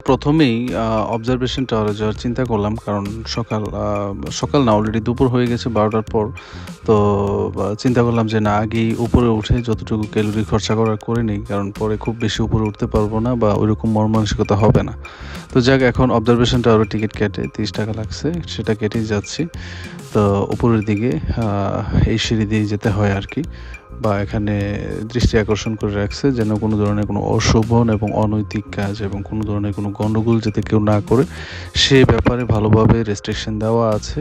প্রথমেই অবজারভেশন টাওয়ারে যাওয়ার চিন্তা করলাম। কারণ সকাল না অলরেডি দুপুর হয়ে গেছে ১২টার পর। তো চিন্তা করলাম যে না আগেই উপরে উঠে যতটুকু ক্যালোরি খরচা করার করে নেই। কারণ পরে খুব বেশি উপরে উঠতে পারবো না বা ওইরকম মন মানসিকতা হবে না। তো যাক এখন অবজারভেশন টাওয়ারে টিকিট কেটে ৳৩০ লাগছে। সেটা কেটেই যাচ্ছি। তো উপরের দিকে এই সিঁড়ি দিয়ে যেতে হয় আরকি। বা এখানে দৃষ্টি আকর্ষণ করে রাখছে যেন কোনো ধরনের কোনো অশোভন এবং অনৈতিক কাজ এবং কোনো ধরনের কোনো গন্ডগোল যাতে কেউ না করে সে ব্যাপারে ভালোভাবে রেস্ট্রিকশন দেওয়া আছে।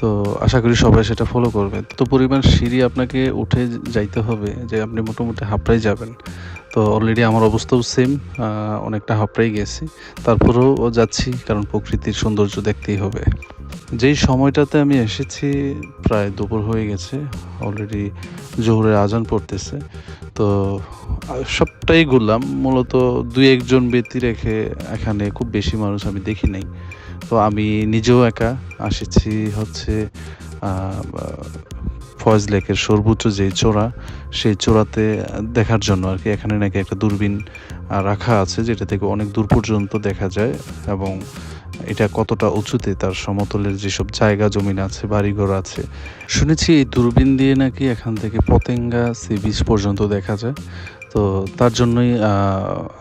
তো আশা করি সবাই সেটা ফলো করবে। তো পরিমাণ সিঁড়ি আপনাকে উঠে যাইতে হবে যে আপনি মোটামুটি হাঁপড়াই যাবেন। তো অলরেডি আমার অবস্থাও সেম অনেকটা হাঁপড়াই গেছি। তারপরেও যাচ্ছি কারণ প্রকৃতির সৌন্দর্য দেখতেই হবে। যেই সময়টাতে আমি এসেছি প্রায় দুপুর হয়ে গেছে। অলরেডি জোহরের আজান পড়তেছে। তো সবটাই ঘুরলাম। মূলত ২-১ জন ব্যক্তি রেখে এখানে খুব বেশি মানুষ আমি দেখি নাই। তো আমি নিজেও একা এসেছি হচ্ছে আ বা ফয়েজ লেকের সর্বোচ্চ যে চূড়া, সেই চূড়াতে দেখার জন্য আরকি। এখানে নাকি একটা দূরবীন রাখা আছে যেটা থেকে অনেক দূর পর্যন্ত দেখা যায় এবং এটা কতটা উঁচুতে তার সমতলের যেসব জায়গা জমিন আছে, বাড়িঘর আছে। শুনেছি এই দূরবীন দিয়ে নাকি এখান থেকে পতেঙ্গা সি বিচ পর্যন্ত দেখা যায়। তো তার জন্যই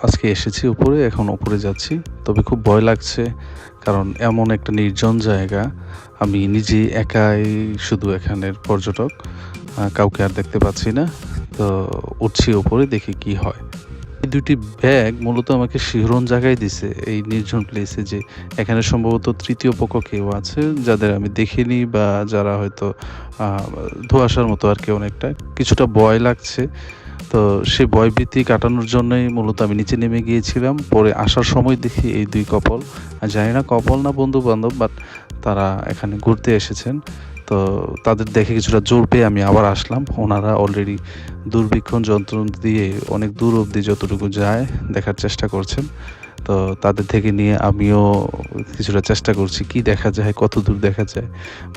আজকে এসেছি উপরে, এখন উপরে যাচ্ছি। তবে খুব ভয় লাগছে কারণ এমন একটা নির্জন জায়গা, আমি নিজে একাই শুধু এখানের পর্যটক। কাউকে আর দেখতে পাচ্ছি না। তো উঠছি উপরে দেখি কি হয়। এই ২ টি ব্যাগ মূলত আমাকে শিহরণ জাগায় দিছে এই নির্জন প্লেসে যে এখানে সম্ভবত তৃতীয় পক্ষ কেউ আছে যাদের আমি দেখিনি বা যারা হয়তো আ ধোঁয়াশার মতো আরকি অনেকটা। কিছুটা ভয় লাগছে। তো সেই ভয়ভীতি কাটানোর জন্যই মূলত আমি নিচে নেমে গিয়েছিলাম। পরে আসার সময় দেখি এই ২ কপল। জানি না কপল না বন্ধু-বান্ধব বাট তারা এখানে ঘুরতে এসেছেন। তো তাদের দেখে কিছুটা জোর পেয়ে আমি আবার আসলাম। ওনারা অলরেডি দূরবীক্ষণ যন্ত্র দিয়ে অনেক দূর অবধি যতটুকু যায় দেখার চেষ্টা করছেন। তো তাদের থেকে নিয়ে আমিও কিছুটা চেষ্টা করছি কি দেখা যায়, কতদূর দেখা যায়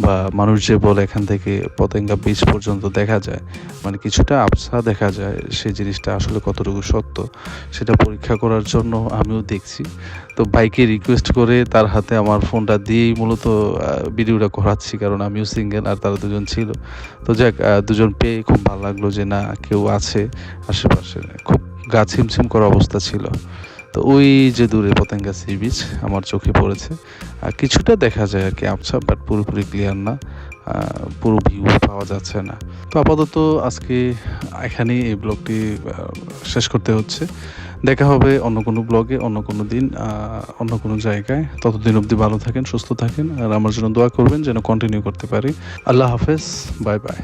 বা মানুষ যে বলে এখান থেকে পতেঙ্গা বিচ পর্যন্ত দেখা যায়। মানে কিছুটা আবছা দেখা যায় সেই জিনিসটা আসলে কতটুকু সত্য সেটা পরীক্ষা করার জন্য আমিও দেখছি। তো ভাইকে রিকোয়েস্ট করে তার হাতে আমার ফোনটা দিয়েই মূলত ভিডিওটা করাচ্ছি কারণ আমিও সিঙ্গেল আর তারা দুজন ছিল। তো যাক দুজন পেয়ে খুব ভালো লাগলো যে না কেউ আছে আশেপাশে। খুব গা ছিমছিম করা অবস্থা ছিল। তো ওই যে দূরে পতেঙ্গা সি বিচ আমার চোখে পড়েছে। কিছুটা দেখা যায় আরকি আবছা বাট পুরোপুরি ক্লিয়ার না। পুরো ভিউ পাওয়া যাচ্ছে না। তো আপাতত আজকে এখানেই এই ব্লগটি শেষ করতে হচ্ছে। দেখা হবে অন্য কোনো ব্লগে, অন্য কোনো দিন, অন্য কোনো জায়গায়। ততদিন অবধি ভালো থাকেন, সুস্থ থাকেন আর আমার জন্য দোয়া করবেন যেন কন্টিনিউ করতে পারি। আল্লাহ হাফেজ। Bye, by.